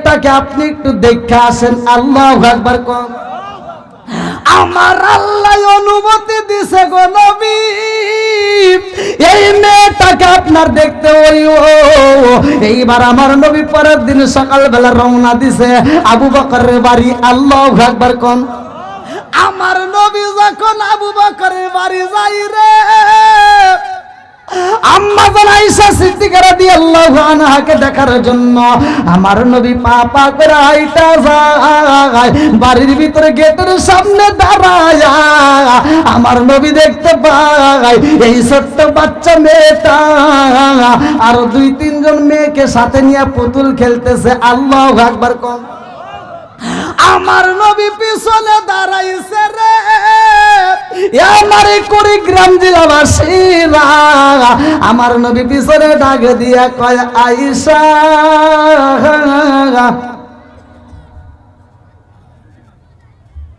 মেয়েটাকে আপনি একটু দেখে আসেন। আল্লাহু আকবার কোন। আমার আল্লাহ অনুমতি দিছে গো নবী, এই মেয়েটাকে আপনার দেখতে ওই এইবার আমার নবী পরের দিন সকালবেলা রওনা দিছে আবু বকরের বাড়ি। আল্লাহু আকবার কোন। আমার নবী যখন আবু বকরের বাড়ি যাই রে, আম্মা জান আয়েশা সিদ্দিকা রাদিয়াল্লাহু আনহাকে দেখার জন্য আমার নবী পা পা করে হাইটা যায়, বাড়ির ভিতরে গেটের সামনে দাঁড়ায় আমার নবী দেখতে পায় এই ছোট্ট বাচ্চা মেয়েটা আর 2-3 জন মেয়েকে সাথে নিয়ে পুতুল খেলতেছে। আল্লাহু আকবার কোন। আমার নবী পিছনে দাঁড়াইছে রে, আমার কুড়িগ্রাম জেলাবাসীরা আমার নবী পিছনে ডাক দিয়া কয় আয়েশা,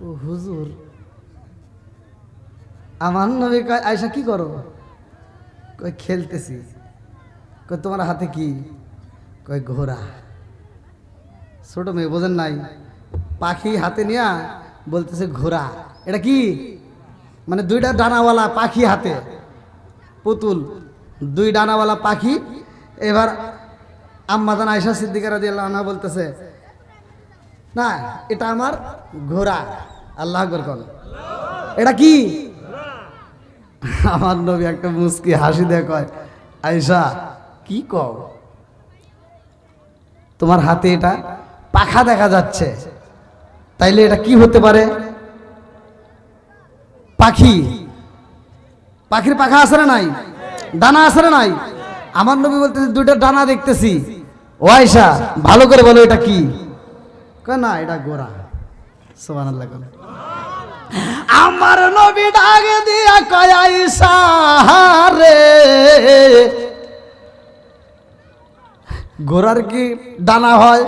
ও হুজুর। আমার নবী কয় আয়েশা কি করো? কয় খেলতেছি। কয় তোমার হাতে কি? কয় ঘোড়া। ছোট মেয়ে বোঝেন নাই, পাখি হাতে নিয়া বলতেছে ঘোড়া। এটা কি? মানে 2টা ডানাওয়ালা পাখি হাতে, পুতুল 2 ডানাওয়ালা পাখি। এবার আম্মা জান আয়েশা সিদ্দিকা রাদিয়াল্লাহু আনহা বলতেছে না এটা আমার ঘোড়া। আল্লাহু আকবার বল। এটা কি? আমার নবী একটা মুস্কি হাসি দিয়ে কয় আয়েশা কি কও? তোমার হাতে এটা পাখা দেখা যাচ্ছে, তাইলে এটা কি হতে পারে? পাখি। পাখির পাখা আছে না নাই? ডানা আছে না নাই? আমার নবী বলতেছে 2টা ডানা দেখতেছি। ও আয়েশা ভালো করে বলো এটা কি? কয় না এটা ঘোড়া। সুবহানাল্লাহ। আমার নবী ডাকে দিয়া কয় আয়েশা রে, ঘোড়ার কি ডানা হয়,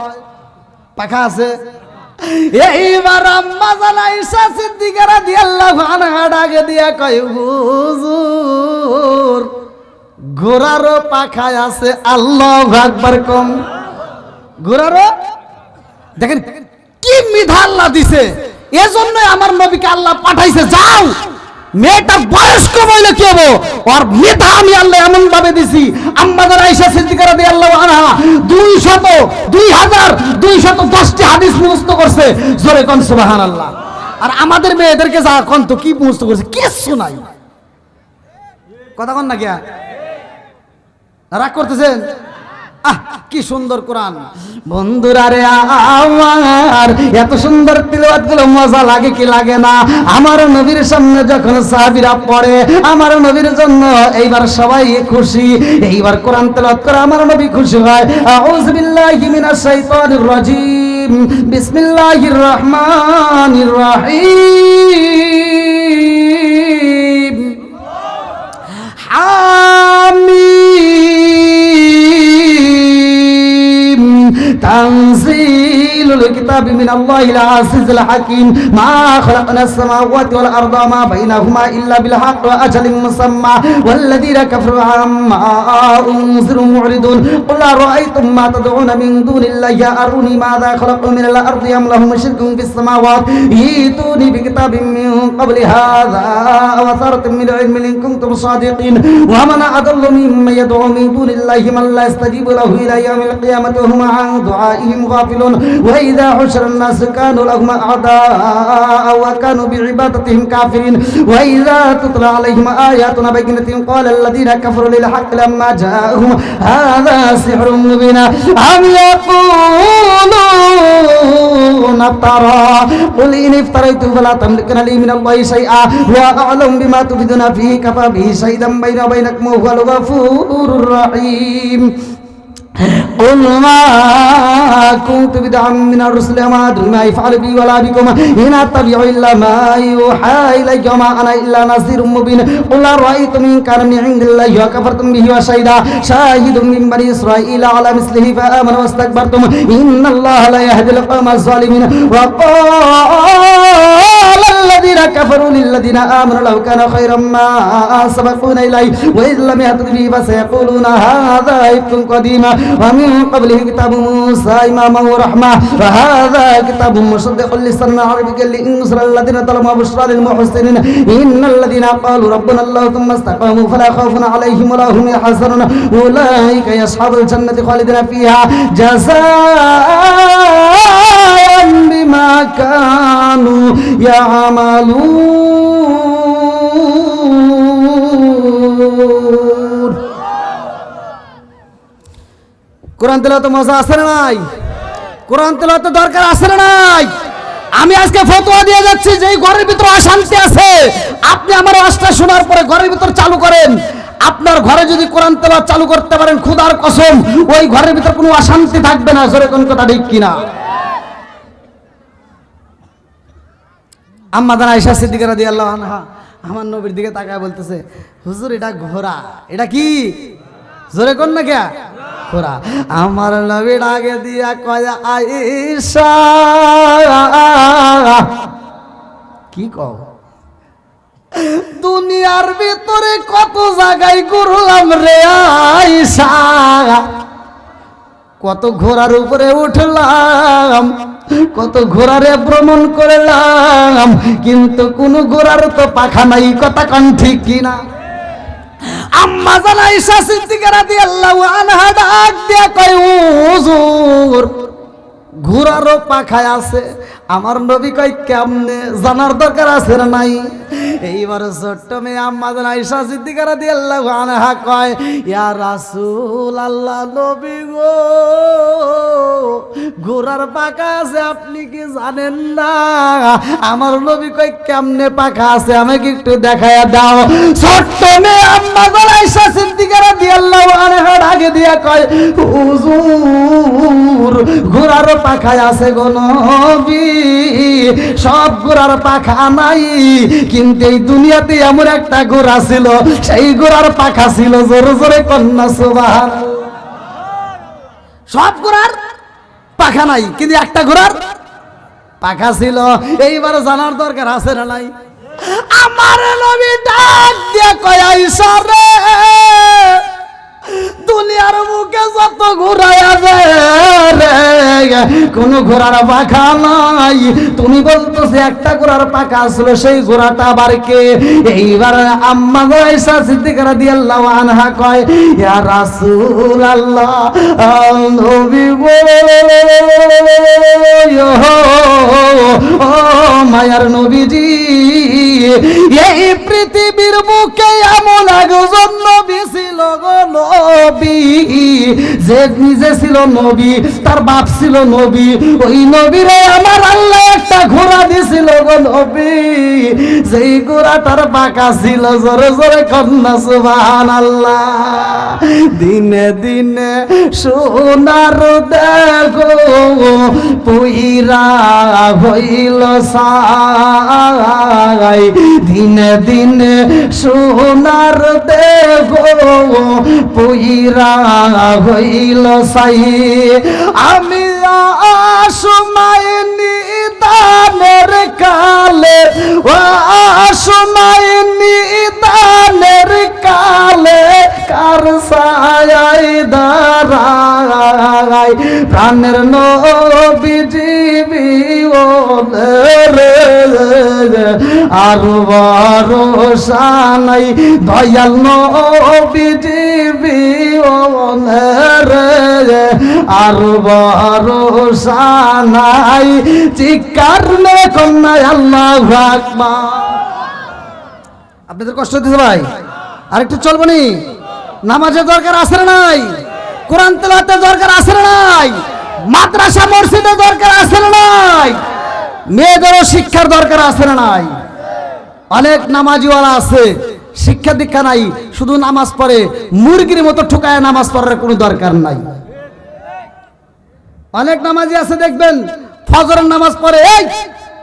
পাখা আছে? এইবার আম্মা জান আয়েশা সিদ্দিকা রাদিয়াল্লাহু আনহা ডাকে দিয়া কয় হুজুর ঘোড়ারও পাখা আছে। আল্লাহু আকবার কম। ঘোড়ারও দেখেন কি মিধা আল্লাহ দিছে, এজন্যই আমার নবীকে আল্লাহ পাঠাইছে। যাও মেয়েটার বয়স কম হইলে কি হবো, আর মেধা আমি আল্লাহ এমন ভাবে দিছি। আম্মা জান আয়েশা সিদ্দিকা রাদিয়াল্লাহু আনহা 2210টি হাদিস মুখস্থ করছে। জোরে কোন সুবহানাল্লাহ। আর আমাদের মেয়েদেরকে যা কোন তো কি মুখস্থ করছে কিছু নাই। কথা কোন না কি? রাগ করতেছেন? কি সুন্দর কোরআন। বন্ধুরা রে আমার এত সুন্দর তিলাওয়াত গুলো মজা লাগে কি লাগে না? আমার নবীর সামনে যখন সাহাবীরা পড়ে আমার নবীর জন্য এইবার সবাই খুশি। এইবার কোরআন তেলাওয়াত করে আমার নবী খুশি হয়। আউযু বিল্লাহি মিনাশ শাইতানির রাজিম, বিসমিল্লাহির রহমানির রহিম। তানজিলুল কিতাবি মিনাল্লাহিল আজিজিল হাকীম। মা খালাকনাস সামাওয়াতি ওয়াল আরদা মা বাইনাহুমা ইল্লা বিল হাক্কি ওয়া আজালিন মুসাম্মা ওয়াল্লাযীনা কাফারু আম্মা উনজিরু মু'রিদুন। কুল আরাআইতুম মা তাদউনা মিন দুনিল্লাহি আরুনি মাযা খালাকু মিনাল আরদি আম লাহুম শিরকুন ফিস সামাওয়াতি ইতুনি বিকিতাবিন মিন ক্বাবলি হাযা আও আসারাতিন মিন ইলমিন ইন কুনতুম সাদিকিন। ওয়া মান আদাল্লু মিম্মান ইয়াদউ মিন দুনিল্লাহি মান লা ইয়াস্তাজিবু লাহু ইলা ইয়াউমিল কিয়ামাতি ওয়া হুম আন দুআইহিম গাফিলুন। ওয়া ইযা হুশিরান নাসু কানু লাহুম আ'দা'a ওয়া কানু বিইবাদাতিহিম কাফিরিন। ওয়া ইযা তুতলা আলাইহিম আয়াতুনা বাইয়িনাতিন ক্বালা আল্লাযীনা কাফারু লিল হাক্কি লাম্মা জাআহুম হাযা সিহরুম মুবিন। আম ইয়াকুলুনা তারা কুল ইন ইফতারাইতু ফালা তামলিকুনা লি মিনাল্লাহি শাইআ ওয়া আ'লামু বিমা তুফিদুনা ফীহি কাফা বিহি শাহিদাম বাইনা ওয়া বাইনাকুম ওয়া হুয়াল গফুরুর রাহিম। قل ما كنت بدعا من الرسل وما أدري ما يفعل بي ولا بكم إن أتبع إلا ما يوحى إلي وما أنا إلا نذير مبين. قل أرأيتم إن كان من عند الله وكفرتم به وشهد شاهد من بني إسرائيل على مثله فآمنوا واستكبرتم إن الله لا يهدي القوم الظالمين. وقال الذين كفروا للذين آمنوا لو كان خيرا ما سبقونا إليه وإذ لم يهتدوا به فسيقولون هذا إفك قديم ومن قبله كتاب موسى إماما ورحمة وهذا كتاب مصدق لسانا عربيا لينذر الذين ظلموا وبشرى للمحسنين إن الذين قالوا ربنا الله ثم استقاموا فلا خوف عليهم ولا هم يحزنون أولئك أصحاب الجنة خالدين فيها جزاء بما كانوا يعملون কোরআন তেলাওয়াত মজা আছে না নাই? কোরআন তেলাওয়াত দরকার আছে না নাই? আমি আজকে ফতোয়া দিয়ে যাচ্ছি যে ঘরের ভিতর অশান্তি আছে, আপনি আমার ওয়াজটা শোনার পরে ঘরের ভিতর চালু করেন। আপনার ঘরে যদি কোরআন তেলাওয়াত চালু করতে পারেন, খোদার কসম ওই ঘরের ভিতর কোনো অশান্তি থাকবে না। জোরে কোন কথা ঠিক কিনা? আম্মা জান আয়েশা সিদ্দিকা রাদিয়াল্লাহু আনহা আমার নবীর দিকে তাকায় বলতেছে, হুজুর এটা ঘোড়া। এটা কি? জোরে কোন না কে? ঘোড়া। আমার নবী আগে দিয়া কয়, আয়েশা কি কও, দুনিয়ার ভিতরে কত জায়গায় ঘুরলাম রে আয়েশা, কত ঘোড়ার উপরে উঠলাম, কত ঘোড়ারে ভ্রমণ করলাম, কিন্তু কোন ঘোড়ার তো পাখা নাই। কথা কন ঠিক কিনা? আম্মা জান আয়েশা সিদ্দিকা রাদিয়াল্লাহু আনহা ডাক দিয়া কয়, হুজুর ঘোড়ারও পাখা আছে। আমার নবী কয়, কেমনে? জানার দরকার আছে না নাই? এইবার ছোট্ট মেয়ে আম্মা জান আয়েশা সিদ্দিকা রাদিয়াল্লাহু আনহা কয়, ইয়া রাসূলুল্লাহ, নবী গো, ঘোড়ার পাখা আছে আপনি কি জানেন না? আমার নবী কয়, কেমনে পাখা আছে আমাকে একটু দেখায়া দাও। ছোট্ট মেয়ে আম্মা জান আয়েশা সিদ্দিকা রাদিয়াল্লাহু আনহা ডাকে দিয়া কয়, হুজুর ঘোড়ার পাখা আছে গো নবী, সব ঘোড়ার পাখা নাই, কিন্তু এই দুনিয়াতে এমন একটা ঘোড়া ছিল, সেই ঘোড়ার পাখা ছিল। জোরে জোরে কন্যা সুবহানাল্লাহ। সব ঘোড়ার পাখা নাই, কিন্তু একটা ঘোড়ার পাখা ছিল। এইবার জানার দরকার আছে না নাই? আমার নবী ডাক দিয়ে কয়, আয়েশা রে, দুনিয়ার বুকে যত ঘোড়া আছে রে, কোন ঘোড়ার পাখা নাই। তুমি বলতেছে একটা ঘোড়ার পাখা ছিল, সেই ঘোড়াটা আবার কে? এইবার আম্মা আয়েশা সিদ্দিকা রাদিয়াল্লাহু আনহা কয়, ইয়া রাসূলুল্লাহ, নবী গো, ও মায়ার নবীজি, এই পৃথিবীর বুকে এমন একজন নবী ছিল গো নবী, যে নিজে ছিল নবী, তার বাপ ছিল নবী। ওই নবীরে আমার আল্লাহ একটা ঘোড়া দিছিল গো নবী, যেই ঘোড়াটার পাখা ছিল। জোরে জোরে কন্যা সুবহানাল্লাহ। দিনে দিনে সোনার দেখো পুইরা হইল সাই, দিনে দিনে সোনার দেখো পুইরা হইল সাই। আমি সময় নিদানের কালে, ও সময় নিদানের কালে, কার ছায়ায় দাঁড়াই প্রাণের নবীজি বিওলে, আর ভরসা নাই দয়াল নবীজি বিওলে, আর ভরসা নাই। চিৎকার মেরে কন্যা আল্লাহু আকবার। আপনাদের কষ্ট হচ্ছে ভাই? আরেকটু চলবো নি? নামাজের দরকার আছে না নাই? কোরআন তেলাওয়াতের দরকার আছে না নাই? মাদ্রাসা মসজিদের দরকার আছে না নাই? মেয়েদেরও শিক্ষার দরকার আছে না নাই? অনেক নামাজিওয়ালা আছে, শিক্ষা দীক্ষা নাই, শুধু নামাজ পড়ে, মুরগির মতো ঠুকায় নামাজ পড়ার কোনো দরকার নাই। অনেক নামাজি আছে দেখবেন, ফজরের নামাজ পড়ে, এই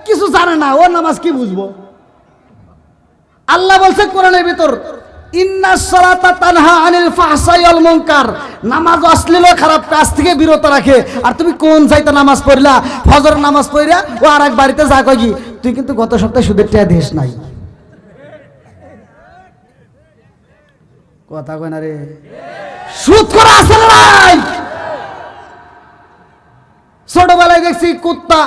কিছু জানে না, ও নামাজ কি বুঝবো? আল্লাহ বলছে কোরআনের ভিতর, ইন্নাস সালাতা তানহা আনিল ফাহশাই ওয়াল মুনকার, নামাজ অশ্লীল খারাপ কাজ থেকে বিরত রাখে। আর তুমি কোন চাইতে নামাজ পড়লা? ফজর নামাজ পড়িয়া ও আর এক বাড়িতে যা কই, তুই কিন্তু গত সপ্তাহে সুদের টাকা দিস নাই। কথা কয় না রে, সুদ করা আছে না নাই? ছোটবেলায় দেখছি কুত্তা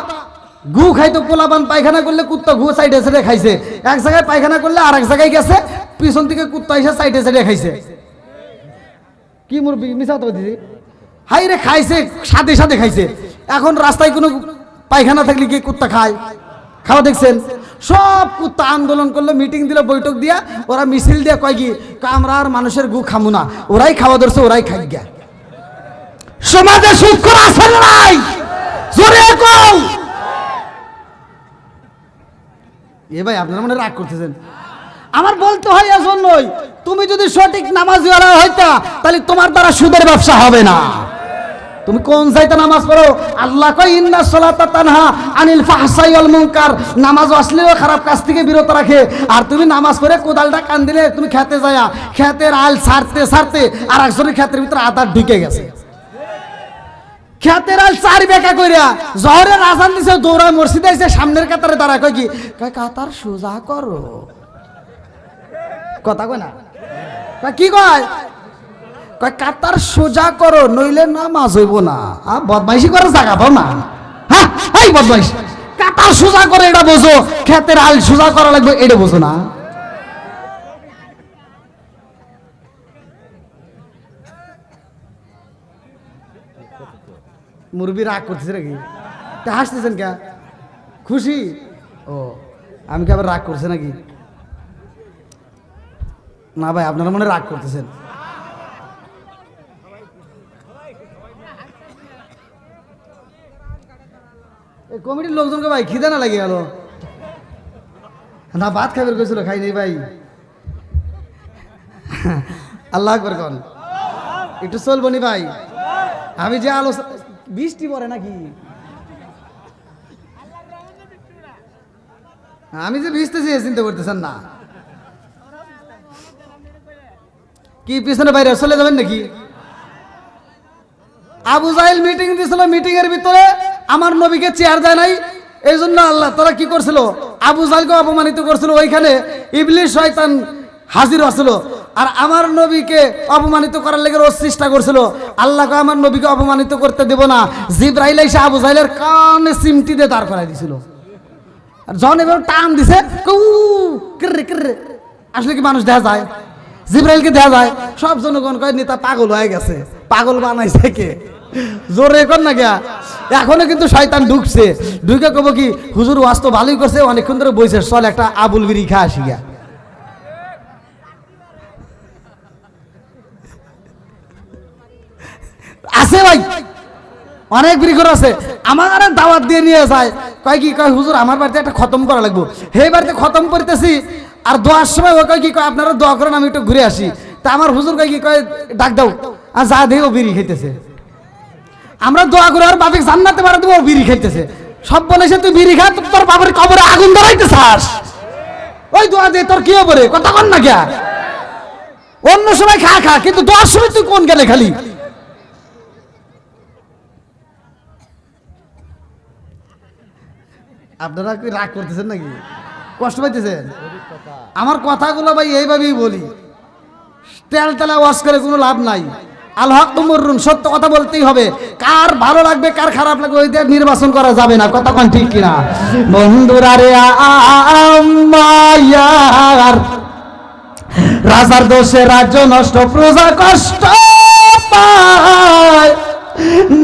গু খাইতো, পোলাপান পায়খানা করলে কুত্তা গু সাইডে সাইডে খাইছে, এক জায়গায় পায়খানা করলে আর এক জায়গায় গেছে, পিছন থেকে কুত্তা এসে সাইডে সাইডে খাইছে। কি মুরবি মিশা তো দিদি, হাই রে খাইছে, সাথে সাথে খাইছে। এখন রাস্তায় কোনো পায়খানা থাকলে কি কুত্তা খায়? খাওয়া দেখছেন? সব কুত্তা আন্দোলন করলো, মিটিং দিল, বৈঠক দিয়া, ওরা মিছিল দিয়া কয় কি আমরা আর মানুষের গু খামু না, ওরাই খাওয়া ধরছে, ওরাই খাই গিয়া। সমাজে সুদ করা আছে না নাই? জোরে কও। এ ভাই আপনারা মনে রাগ করতেছেন? আমার বলতে হয় এজন্যই, তুমি যদি সঠিক নামাজওয়ালা হইতা তাহলে তোমার দ্বারা সুদের ব্যবসা হবে না। তুমি কোন চাইতে নামাজ পড়ো? আল্লাহ কয় ইন্নাস সালাতা তানহা আনিল ফাহশাই ওয়াল মুনকার, নামাজ অশ্লীল খারাপ কাজ থেকে বিরত রাখে। আর তুমি নামাজ পড়ে কোদালটা কান দিলে তুমি খেতে যায়া খেতের আল ছাড়তে ছাড়তে আর একজনের ক্ষেতের ভিতরে আদার ঢুকে গেছে। খেতের আল চার বেকা কইরা জহরের আজান দিছে, দৌড়া মসজিদে এসে সামনের কাতারে দাঁড়ায় কয় কি কয় কাতার সোজা করো। কথা কয় না? কি কয়? কয় কাতার সোজা করো নইলে নামাজ হইব না। বদমাইশি করে জায়গা পাও না? হ্যাঁ এই বদমাইশ, কাতার সোজা করে এটা বোঝো, খেতের আল সোজা করা লাগবে এটা বোঝো না? মুরবি রাগ করতেছে নাকি? তা হাসতেছেন কে? খুশি? ও আমি কি আবার রাগ করছে নাকি? না ভাই আপনারা মনে রাগ করতেছেন। এই কমিটির লোকজনকে ভাই খিদে না লাগে গেল না? ভাত খাবার কইছিল, খাই নেই ভাই। আল্লাহ আকবার কোন, একটু চলবো নি ভাই? আমি যে আলোচনা, বৃষ্টি পড়ে নাকি? আমি যে ভিজতেছি চিন্তা করতেছেন না? কি পিছনে বাইরে চলে যাবেন নাকি? আবু জাহেল মিটিং দিয়েছিল, মিটিং এর ভিতরে আমার নবীকে চেয়ার দেয় নাই, এই জন্য আল্লাহ তারা কি করছিল, আবু জাহেলকে অপমানিত করছিল। ওইখানে ইবলিস শয়তান হাজির হচ্ছিল, আর আমার নবীকে অপমানিত করার লেগে ও চেষ্টা করছিল। আল্লাহকে আমার নবীকে অপমানিত করতে দেব না, জিবরাইল এসে আবু জাহেলের কানে চিমটি দিয়ে দাঁড় করাই দিছিল। আর যখন এবার টান দিছে, আসলে কি মানুষ দেখা যায়? জিবরাইলকে দেখা যায়? সব জনগণ কয় নেতা পাগল হয়ে গেছে। পাগল বানাইছে কে? জোরে কর না গিয়া। এখনো কিন্তু শয়তান ঢুকছে, ঢুকে কব কি হুজুর ওয়াজ তো ভালোই করছে, অনেকক্ষণ ধরে বইছে, চল একটা আবুল বিড়ি খা আসি গিয়া। আছে ভাই, অনেক বিড়ি করে আছে। আমার দাওয়াত দিয়ে নিয়ে যায়, কয় কি কয় হুজুর আমার বাড়িতে একটা খতম করা লাগবো। হে বাড়িতে খতম করতেছি, আর দোয়ার সময় ও কয় কি কয় আপনারা দোয়া করেন আমি একটু ঘুরে আসি। তা আমার হুজুর কয় কি কয় ডাক দাও, আর যা দিয়ে ও বিড়ি খাইতেছে। আমরা দোয়া করে আর বাপে জান্নাতে পারে দেবো, ও বিড়ি খাইতেছে। সব বলেছে তুই বিড়ি খা, তোর বাবার কবরে আগুন ধরাইতে চাস, ওই দোয়া দিয়ে তোর কি হবে? কথা কন না গিয়া। অন্য সময় খা খা, কিন্তু দোয়ার সময় তুই কোন গেলে খালি? আপনারা কি রাগ করতেছেন নাকি? কষ্ট পাইতেছেন? আমার কথাগুলো ভাই এইভাবেই বলি, তেল তেলা ওয়াশ করে কোনো লাভ নাই। আল হক মুররুন, সত্য কথা বলতেই হবে। কার ভালো লাগবে কার খারাপ লাগবে ওই দিয়ে নির্বাচন করা যাবে না। কথা কোন ঠিক কিনা? বন্ধুরা রে আমার, রাজার দোষে রাজ্য নষ্ট, প্রজা কষ্ট পায়,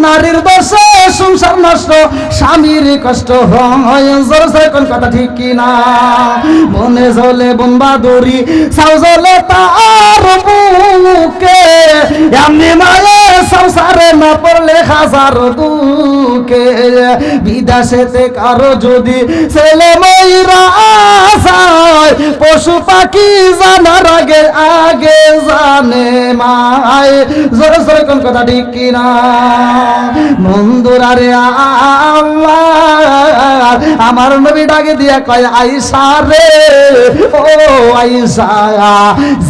নারীর দোষে সংসার নষ্ট, স্বামীর কষ্ট হয়। কোন কথা ঠিক কিনা? মনে জ্বলে বোমবাদুরি, সাউ জ্বলে তার বুকে, এমনি মায়ে সংসারে না পড়লে হাজার দুঃখে। বিদেশেতে কারো যদি ছেলে মেয়েরা যায়, পশু পাখি জানার আগে আগে জানে মায়। জোরে জোরে কোন কথা ঠিক কিনা? বন্ধুরা রে আমার নবী ডাকে দিয়া কয় আয়েশা রে, ও আয়েশা,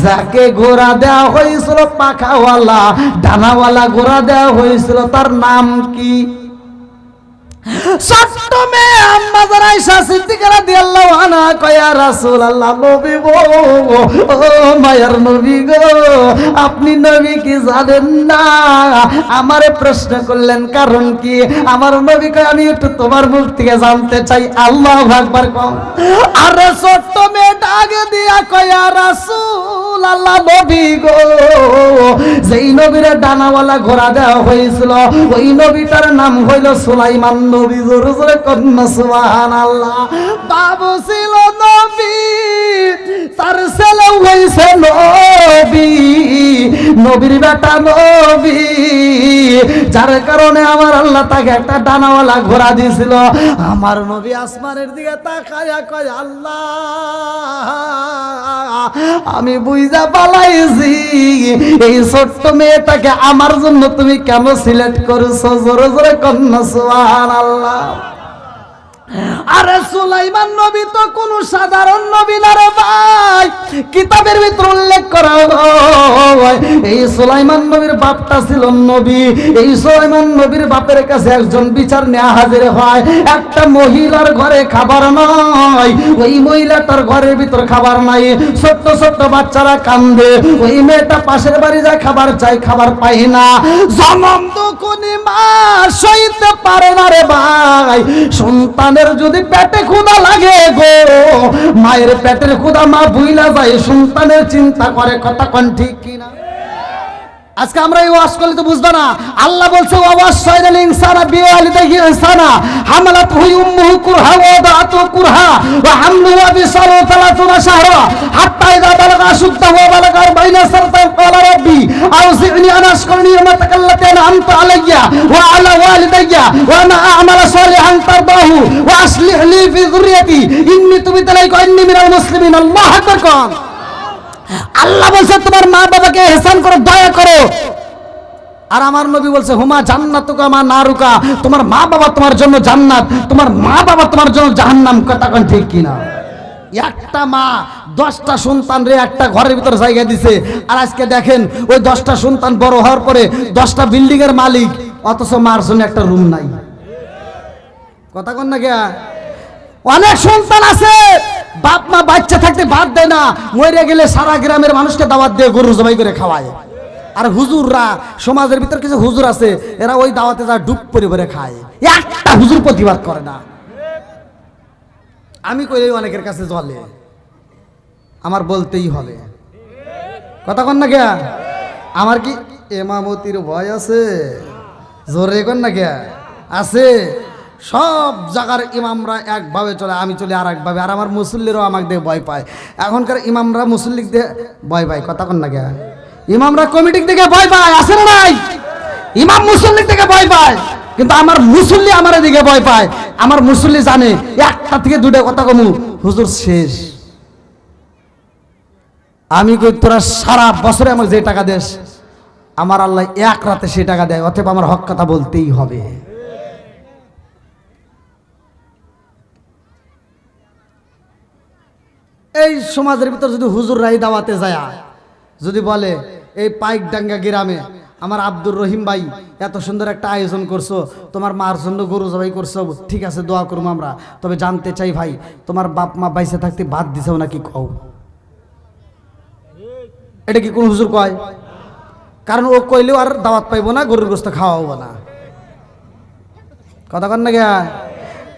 যাকে ঘোড়া দেওয়া হয়েছিল পাখাওয়ালা ডানাওয়ালা ঘোড়া দেওয়া হয়েছিল, তার নাম কি? ছোট্ট মেয়ে আম্মা যারা আয়েশা সিদ্দিকা রাদিয়াল্লাহু আনহা কয় ইয়া রাসূলুল্লাহ নবী গো, ও মায়ার নবী গো, আপনি নবী কি জানেন না? আমারে প্রশ্ন করলেন কারণ কি? আমার নবী কয় আমি একটু তোমার মুখ থেকে জানতে চাই। আল্লাহু আকবার কও। আরে ছোট্ট মেয়েটা আগে দিয়া কয় ইয়া রাসূলুল্লাহ নবী গো, যেই নবীরে ডানাওয়ালা ঘোড়া দেওয়া হয়েছিল ওই নবীটার নাম হইল সুলাইমান নবী। জোরে জোরে কন্যা সুবহানাল্লাহ। বাবু ছিল নবী, তার ছেলে হইছে নবী, নবীর বেটা নবী, যার কারণে আমার আল্লাহ তাকে একটা ডানাওয়ালা ঘোড়া দিয়েছিল। আমার নবী আসমানের দিকে তাকায়া কয় আল্লাহ আমি বুঝা পালাইছি এই ছোট্ট মেয়েটাকে আমার জন্য তুমি কেন সিলেক্ট করেছো? জোরে জোরে কন্যা সুবহানাল্লাহ। আরে সুলাইমান নবী তো কোন সাধারণ নবী না রে ভাই। কিতাবের ভিতর উল্লেখ করা হয় এই সুলাইমান নবীর বাপটা ছিল নবী। এই সুলাইমান নবীর বাপের কাছে একজন বিচার নেওয়া হাজির হয়। একটা মহিলার ঘরে খাবার নাই, ওই মহিলাটার ঘরের ভিতর খাবার নাই, ছোট্ট ছোট্ট বাচ্চারা কান্দে। ওই মেয়েটা পাশের বাড়ি যায় খাবার চাই, খাবার পাই না। জনম দুঃখনি মা সইতে পারে না রে ভাই। সন্তানের যদি পেটে ক্ষুধা লাগে গো, মায়ের পেটের ক্ষুধা মা ভুইলা যায়, সন্তানের চিন্তা করে। কথা কোন ঠিক কিনা? আজকে আমরা এই ওয়াজ করলে তো বুঝবা না। আল্লাহ বলছে ওয়াসাইনাল ইনসানা বিওয়ালিদাইহি ইহসানা হামালাতহু উম্মুহু কুরহা ওয়া ওয়াদাআতুহু কুরহা ওয়া হামলুহু ওয়া ফিসালুহু 30 শাহরা হাত্তা ইযা বালাগা আশুদ্দাহু ওয়া বালাগা 40 সানাতান ক্বালা রাব্বি আউযি'নি আন আশকুরা নি'মাতাকা আল্লাতী আন'আমতা আলাইয়া ওয়া আলা ওয়ালিদাইয়া ওয়া আন আ'মালা সালিহান তারদাহু ওয়া আসলিহ লি ফি যুররিয়াতি ইন্নী তুবিতু ইলাইকা ইন্নী মিনাল মুসলিমিন। আল্লাহু আকবার কোন। আল্লাহ বলছে তোমার মা বাবাকে ইহসান করো, দয়া করো। আর আমার নবী বলছে হুমা জান্নাতুকা মা নারুকা, তোমার মা বাবা তোমার জন্য জান্নাত, তোমার মা বাবা তোমার জন্য জাহান্নাম। কথা কোন ঠিক কিনা? একটা মা 10টা সন্তান রে একটা ঘরের ভিতরে জায়গা দিছে। আর আজকে দেখেন ওই 10টা সন্তান বড় হওয়ার পরে 10টা বিল্ডিং এর মালিক, অথচ মার জন্য একটা রুম নাই। কথা কোন না কে? অনেক সন্তান আছে বাপ মা বাচ্চা থাকতে ভাত দেয় না, মরে গেলে সারা গ্রামের মানুষকে দাওয়াত দিয়ে গরু জবাই করে খাওয়ায়। আর হুজুররা, সমাজের ভিতর কিছু হুজুর আছে, এরা ওই দাওয়াতে যা ডুব পরিবারে খায়। একটা হুজুর প্রতিবাদ করে না। আমি কইলেই অনেকের কাছে জ্বলে, আমার বলতেই হবে। কথা কন না কে? আমার কি এমামতির ভয় আছে? জোরে কন না কে? আছে। সব জায়গার ইমামরা একভাবে চলে, আমি চলি আর একভাবে। আর আমার মুসল্লিরাও আমাকে দিয়ে ভয় পায়। এখনকার ইমামরা মুসল্লিক দিয়ে ভয় পায়। কথা কন না কে? ইমামরা কমিটির দিকে ভয় পায়, আছে না নাই? ইমাম মুসল্লির দিকে ভয় পায়, কিন্তু আমার মুসল্লি আমার দিকে ভয় পায়। আমার মুসল্লি জানে একটা থেকে দুটো কথা কমু হুজুর শেষ। আমি কই তোরা সারা বছরে আমার যে টাকা দেশ, আমার আল্লাহ এক রাতে সেই টাকা দেয়, অতএব আমার হক কথা বলতেই হবে। এই সমাজের ভিতর যদি হুজুররাই দাওয়াতে যায়, যদি বলে এই পাইকডাঙ্গা গ্রামে আমার আব্দুর রহিম ভাই এত সুন্দর একটা আয়োজন করছো, তোমার মার জন্য গরু জবাই করছো, ঠিক আছে দোয়া করবো আমরা, তবে জানতে চাই ভাই তোমার বাপ মা বাইসে থাকতে ভাত দিছেও নাকি কও? এটা কি কোন হুজুর কয়? কারণ ও কইলেও আর দাওয়াত পাইবো না, গরুর গোস্ত খাওয়াবো না। কথা কন না গিয়া?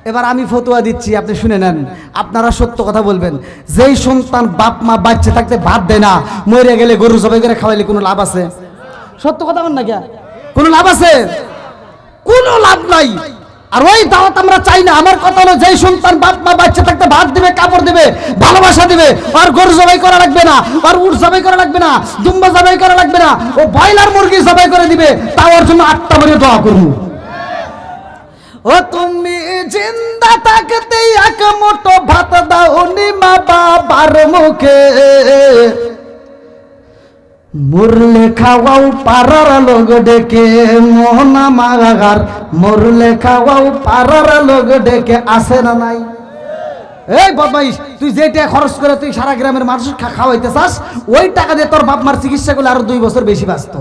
এবার আমি ফতোয়া দিচ্ছি, আপনি শুনে নেন। আপনারা সত্য কথা বলবেন। যেই সন্তান বাপ মা বাচ্চা থাকতে ভাত দেয় না, মরে গেলে গরু জবাই করে খাওয়াইলে কোনো লাভ আছে? সত্য কথা বল না কে? কোনো লাভ আছে? কোনো লাভ নাই। আর ওই দাওয়াত আমরা চাই না। আমার কথা হলো যেই সন্তান বাপ মা বাচ্চা থাকতে ভাত দিবে, কাপড় দিবে, ভালোবাসা দিবে, আর গরু জবাই করা লাগবে না, আর উট জবাই করা লাগবে না, দুম্বা জবাই করা লাগবে না, ও ব্রয়লার মুরগি জবাই করে দিবে, তাও ওর জন্য 8টা করে দোয়া করবো। ও তুমি জিন্দা থাকতে এক মুঠো ভাত দাও নি মা বাবার মুখে, মুরলে খাওয়াও পাড়ার লোক ডেকে, মোহনা মাগার মুরলে খাওয়াও পাড়ার লোক ডেকে, আসে না নাই? এই বদমাইশ, তুই যে টাকা খরচ করে তুই সারা গ্রামের মানুষ খাওয়াইতে চাস, ওই টাকা দিয়ে তোর বাপ মার চিকিৎসা করলে আরো 2 বছর বেশি বাঁচত।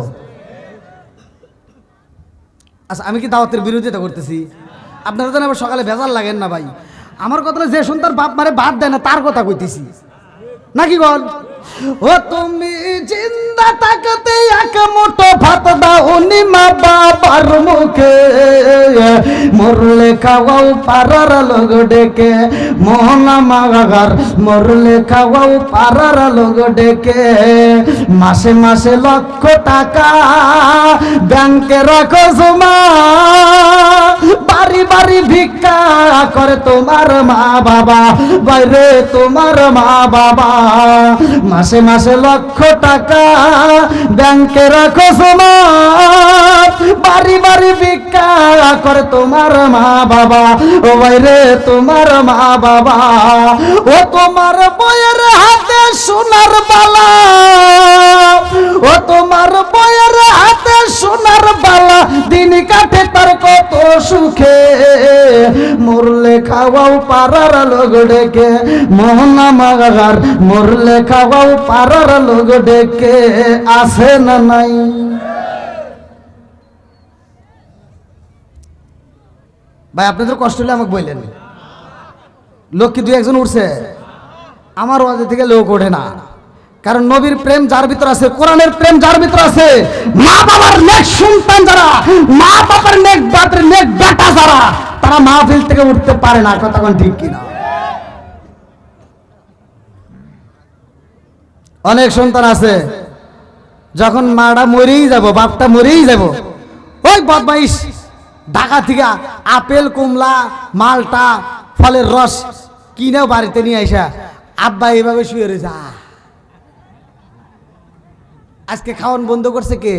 আচ্ছা আমি কি দাওয়াতের বিরোধিতা করতেছি? আপনারা যেন আবার সকালে ভেজাল লাগেন না ভাই। আমার কথাটা যে শুন তার বাপ মারে বাদ দেয় না তার কথা কইতেছি নাকি বল। ও তুমি জিন্দা থাকতে এক মুঠো ভাত দাও নি মা বাবার মুখে, মরলে খাওয়াও পাড়ার লোক ডেকে, মোহনা মাগার মরলে খাওয়াও পাড়ার লোক ডেকে, মাসে মাসে লক্ষ টাকা ব্যাংকে রাখো জমা, বাড়ি বাড়ি ভিক্ষা করে তোমার মা বাবা, বাইরে তোমার মা বাবা, মাসে মাসে লক্ষ টাকা ব্যাংকে রাখো জমা, বাড়ি বাড়ি ভিক্ষা করে তোমার মা বাবা, ও বাইরে তোমার মা বাবা। ও তোমার বইয়ের হাতে সোনার বালা, ও তোমার বইয়ের হাতে সোনার বালা, দিন কাটে তার কত সুখে, মরলে খাওয়াও পাড়ার লোক ডেকে, মোহনা মাগার মরলে খাওয়াও পাড়ার লোক ডেকে, আছে না নাই? ভাই আপনাদের কষ্ট হলে আমাকে বললেন, লোক কি দুই একজন উঠছে? আমার ওয়াজ থেকে লোক ওঠে না, কারণ নবীর প্রেম যার ভিতর আছে, কোরআনের প্রেম যার ভিতর আছে, মা বাবার নেক সন্তান যারা, মা বাবার নেক বাপের নেক বেটা যারা, তারা মাহফিল থেকে উঠতে পারে না। কথা কোন ঠিক কিনা? অনেক সন্তান আছে যখন মাটা মরেই যাব, বাপটা মরেই যাব, ওই বদমাইশ ঢাকা থেকে আপেল কমলা মালটা ফলের রস কিনেও বাড়িতে নিয়ে আসা, আব্বা এইভাবে শুয়ে রয়েছে। আজকে খাওয়ান বন্ধ করছে কে?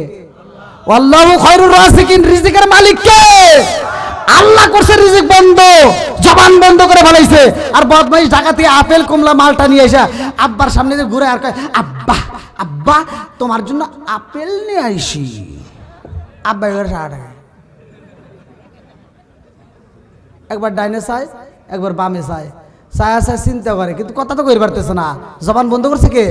আল্লাহু খায়রুর রাযিকিন, রিজিকের মালিক কে? আল্লাহ করছে রিজিক বন্ধ, জবান বন্ধ করে ফেলাইছে। আর বদমাইশ ঢাকা থেকে আপেল কমলা মালটা নিয়ে আসা আব্বার সামনে যে ঘুরে আর কয়, আব্বা আব্বা তোমার জন্য আপেল নিয়ে আইছি। আব্বা এবার সাড়ে একবার ডাইনে চায় একবার বামে চায়, চায়া চায় চিন্তা করে, কিন্তু কথা তো কই পারতেছে না। জবান বন্ধ করছে কে?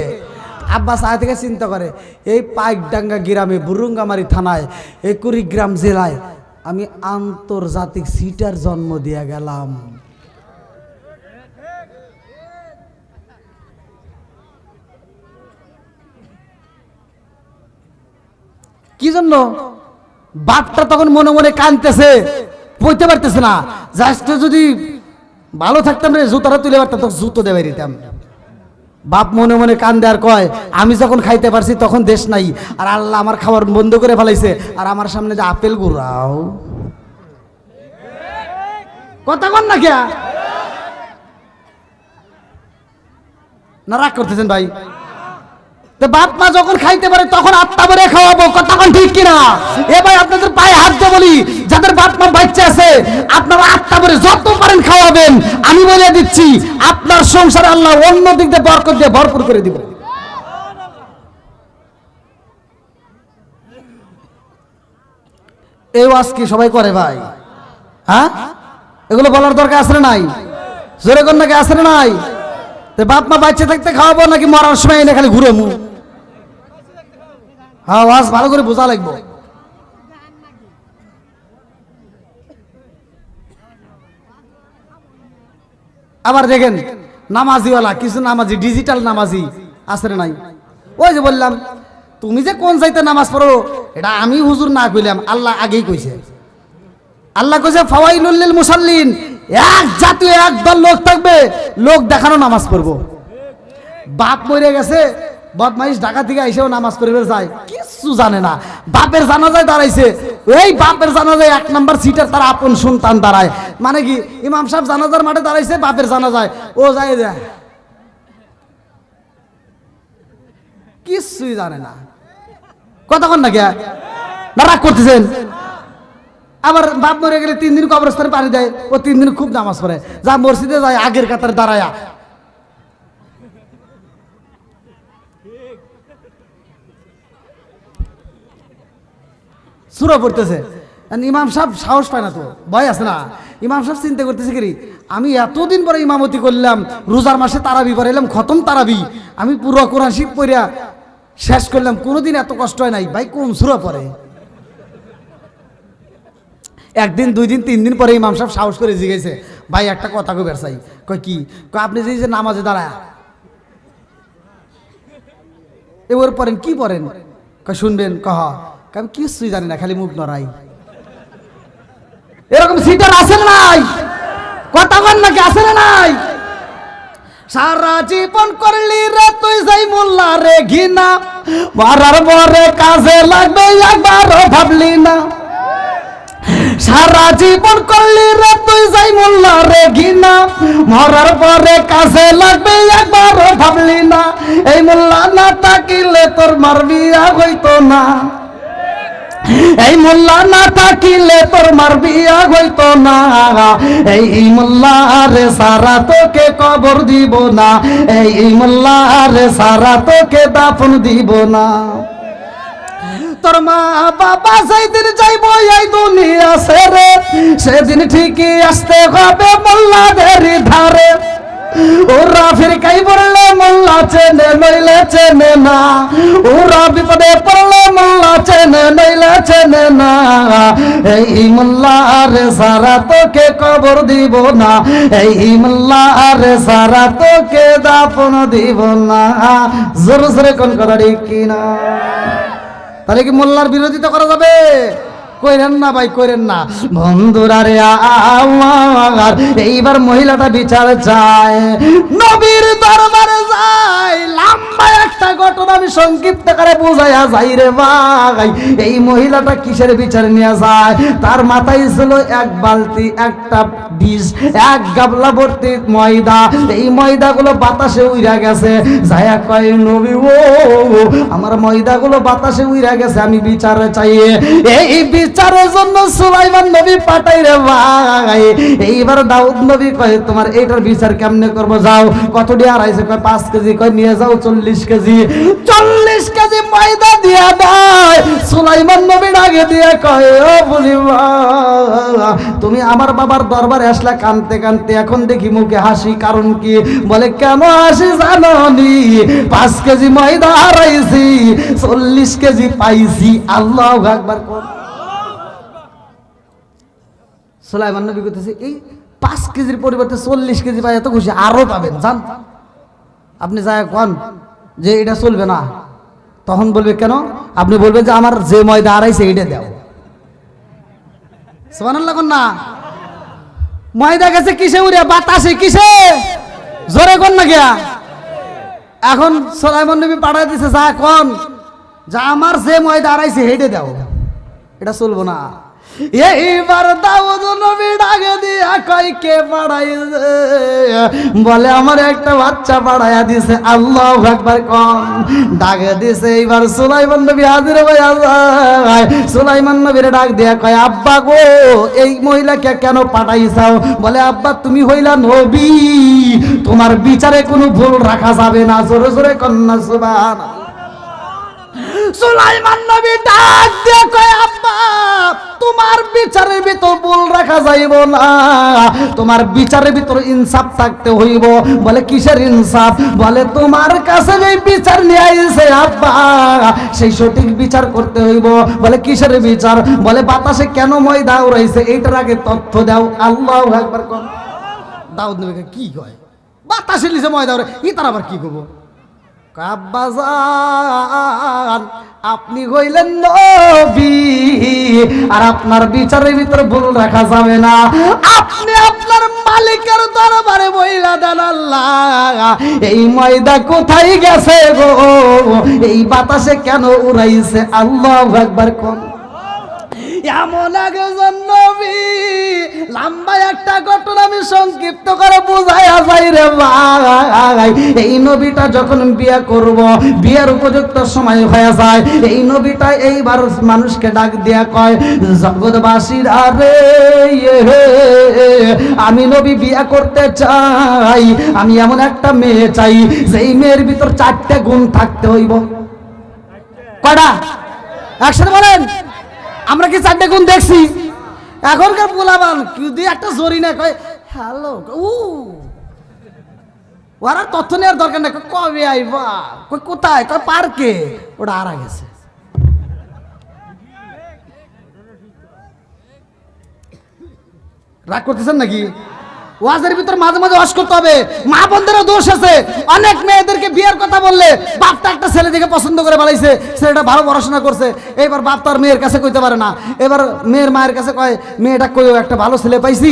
আব্বা চায় থেকে চিন্তা করে, এই পাইকডাঙ্গা গ্রামে বুরুঙ্গামারি থানায় এই কুড়িগ্রাম জেলায় আমি আন্তর্জাতিক সিটার জন্ম দিয়া গেলাম। কি জন্য? বাপটা তখন মনে মনে কাঁদতেছে, বইতে পারতেছে না। জাস্ট যদি ভালো থাকতাম রে, জুতাটা তুলে পারতাম, তখন জুতো দেবে দিতাম। বাপ মনে মনে কান্দে আর কয়, আমি যখন খাইতে পারছি তখন দেশ নাই, আর আল্লাহ আমার খাবার বন্ধ করে ফেলাইছে, আর আমার সামনে যে আপেল গুড়াও। কথা কন না কে? না রাগ করতেছেন ভাই? তো বাপ মা যখন খাইতে পারে তখন আত্মা ভরে খাওয়াবো। কথা কোন ঠিক কিনা? এ ভাই আপনাদের পায়ে হাত দিয়ে বলি, যাদের বাপ মা বাচ্চা আছে আপনারা আত্মা ভরে যত পারেন খাওয়াবেন। আমি বলে দিচ্ছি আপনার সংসারে আল্লাহ অন্য দিক দিয়ে বরকত দিয়ে ভরপুর করে দিব। এই ওয়াজ কি সবাই করে ভাই? হ্যাঁ, এগুলো বলার দরকার আছে না নাই? জোরে কোন নাকি আছে না নাই? বাপ মা বাচ্চা থাকতে খাওয়াবো নাকি মরার সময় এনে খালি ঘুরে মু? হ্যাঁ, ওয়াজ ভালো করে বোঝা লাগবো। আবার দেখেন নামাজিওয়ালা কিছু নামাজি, ডিজিটাল নামাজি আছে না নাই? ওই যে বললাম, তুমি যে কোন যাইতে নামাজ পড়ো এটা আমি হুজুর না কইলাম, আল্লাহ আগেই কইছে। আল্লাহ কইছে ফাওয়াইলুল লিল মুসাল্লিন, এক জাতীয় একদল লোক থাকবে, লোক দেখানো নামাজ পড়বো। বাপ মরে গেছে, বদমাইশ ঢাকা থেকে আইসেও নামাজ পড়বে যায়, কিছু জানে না। বাপের জানাজায় দাঁড়াইছে, এই বাপের জানাজায় এক নাম্বার সিটের তার আপন সন্তান দাঁড়ায়। মানে কি, ইমাম সাহেব জানাজার মাঠে দাঁড়াইছে, বাপের জানাজায় ও যায়, কিছুই জানে না। কতক্ষণ না কে না রাগ করতেছেন? আবার বাপ মরে গেলে 3 দিন কবরস্থানে পানি দেয়, ও 3 দিন খুব নামাজ পড়ে, যা মসজিদে যায় আগের কাতারে দাঁড়ায়া। সূরা পড়তেছে, ইমাম সাহেব সাহস পায় না, তো ভয় আছে না। ইমাম সাহেব চিন্তা করতেছে কি, আমি এতদিন পরে ইমামতি করলাম, রোজার মাসে তারাবি পড়াইলাম, খতম তারাবি, আমি পুরো কোরআন শরীফ পড়িয়া শেষ করলাম, কোনোদিন এত কষ্ট হয় নাই। ভাই কোন সূরা পড়ে? একদিন 2 দিন 3 দিন পরে ইমাম সাহেব সাহস করে জিজ্ঞেসে, ভাই একটা কথা কইবার চাই। কয় কি? কয় আপনি যে নামাজে দাঁড়ায় এবার পড়েন, কি পড়েন? কয় শুনবেন। কহ আমি কিছুই জানি না, খালি মুখ নড়াই। এরকম সিটার আছে না নাই? কথা বল নাকি আছে না নাই? সারা জীবন করলি রে তুই যাই মোল্লা রে ঘিনা, মরার পরে কাজে লাগবে একবারও ভাবলি না। সারা জীবন করলি রে তুই যাই মোল্লা রে ঘিনা, মরার পরে কাজে লাগবে একবারও ভাবলি না। এই মোল্লা না থাকিলে তোর মার বিয়া হইতো না, এই মোল্লা না থাকিলে তোর মার বিয়া হইতো না। এই মোল্লা রে সারা তোকে কবর দিব না, এই মোল্লা রে সারা তোকে দাফন দিব না। তোর মা বাবা যেদিন যাইবো এই দুনিয়া ছেড়ে, সেদিন ঠিকই আসতে হবে মোল্লাদের ধারে। ওরা ফিরকাই পড়লে মোল্লা চেনে নইলে চেনে না, ওরা বিপদে পড়লে মোল্লা চেনে নইলে চেনে না। এই মোল্লা রে সারা তোকে কবর দিব না, এই মোল্লা রে সারা তোকে দাফন দিব না। জোরে জোরে কোন কথা ঠিক কিনা? তাহলে কি মোল্লার বিরোধিতা করা যাবে? কইরেন না ভাই, কইরেন না। বন্ধুরা রে আমার এইবার মহিলাটা বিচার চায়, নবীর দরবারে যায়। লম্বা একটা ঘটনা আমি সংক্ষিপ্ত করে বুঝাইয়া যাই রে ভাই। এই মহিলাটা কিসের বিচার নিয়ে যায়? তার মাথায় ছিল এক বালতি একটা বিষ, এক গাবলা ভর্তি ময়দা। এই ময়দাগুলো বাতাসে উইরা গেছে। যায়া কয় নবী ও আমার ময়দাগুলো বাতাসে উইরা গেছে, আমি বিচার চাই। এই বিচারের জন্য সুলাইমান নবী পাঠাই রে ভাই। এইবার দাউদ নবী কয় তোমার এইটার বিচার কেমনে করব? যাও। কত দিয়ে আড়াইছে? কয় 5 কেজি। কয় নিয়ে যাও 40 কেজি। 40 কেজি ময়দা দিয়া দেয়। সুলাইমান নবী আগে দিয়ে কয় ও বুলিমা তুমি আমার বাবার দরবারে আসলা কানতে কানতে, এখন দেখি মুখে হাসি, কারণ কি? বলে কেন হাসি জানো নি? 5 কেজি ময়দা হারাইছি, 40 কেজি পাইছি। আল্লাহু আকবার। সুলাইমান নবী কইতেছে এই 5 কেজির পরিবর্তে 40 কেজি পাই, এত খুশি, আরো পাবেন জান। আপনি যায় কোন যে এটা চলবে না, তখন বলবে কেন? আপনি বলবেন যে আমার যে ময়দা হারাইছে এটা দাও। সুবহানাল্লাহ কোন না? ময়দা গেছে কিসে উড়ে? বাতাসে। কিসে? জোরে কোন না গিয়া। এখন সুলাইমান নবী পাঠাই দিছে যা কোন যা আমার যে ময়দা হারাইছে হেডে দাও, এটা চলবো না। এইবার দাউদ নবী ডাকে দিয়া কয় কে পাঠাইছে? বলে আমার একটা বাচ্চা পাঠাইয়া দিছে। আল্লাহু আকবার কোন। ডাকে দিছে। এইবার সুলাইমান নবী হাজির হইয়া যায়। সুলাইমান নবীর ডাক দিয়া কয় আব্বা গো এই মহিলাকে কেন পাঠাইছাও? বলে আব্বা তুমি হইলা নবী, তোমার বিচারে কোনো ভুল রাখা যাবে না। জোরে জোরে কন্যা সুবহানাল্লাহ। সুলাইমান নবী ডাক দিয়ে কয় আব্বা তোমার বিচারের ভিতর ভুল রাখা যাইব না, তোমার বিচারের ভিতর ইনসাফ থাকতে হইব। বলে কিসের ইনসাফ? বলে তোমার কাছে যে বিচার নিয়ে আইছে আব্বা সেই সঠিক বিচার করতে হইব। বলে কিসের বিচার? বলে বাতাসে কেন ময়দা উড়াইছে এইটার আগে তথ্য দাও। আল্লাহু আকবার কোন। দাউদ নবীকে কি কয়? বাতাসে নিচে ময়দা উড়ে, ই তার আবার কি করবো? আব্বাজান আপনি হইলেন নবী, আর আপনার বিচারের ভিতরে ভুল রাখা যাবে না। আপনি আপনার মালিকের দরবারে বইলা দেন আল্লাহ এই ময়দা কোথায় গেছে গো, এই বাতাসে কেন উড়াইছে? আল্লাহু আকবার কোন। এমন একজন নবী, লম্বা একটা ঘটনা আমি সংক্ষিপ্ত করে বুঝাইয়া যাই রে ভাই। এই নবীটা যখন বিয়ে করব, বিয়ের উপযুক্ত সময় হয়ে যায়, এই নবীটা এইবার মানুষকে ডাক দিয়া কয় জগৎবাসীরা রে আমি নবী বিয়ে করতে চাই। আমি এমন একটা মেয়ে চাই যেই মেয়ের ভিতর 4টে গুণ থাকতে হইব। কয়টা? একসাথে বলেন। আমরা কি 4টে গুণ দেখছি? এখনকার পোলাবান যদি একটা জরি না কয় হ্যালো ওরা তথ্য নেওয়ার দরকার নেই। কবে আইবা? কই কোথায়? কয় পার্কে। ওটা হারা গেছে। রাগ করতেছেন নাকি? ওয়াজের ভিতর মাঝে মাঝে ওয়াজ করতে হবে। মা বোনদেরও দোষ আছে। অনেক মেয়েদেরকে বিয়ের কথা বললে বাপটা একটা ছেলে দেখে পছন্দ করে বাড়াইছে, ছেলেটা ভালো পড়াশোনা করছে, এবার বাপ তার মেয়ের কাছে কইতে পারে না, এবার মেয়ের মায়ের কাছে কয় মেয়েটা কইও একটা ভালো ছেলে পাইছি।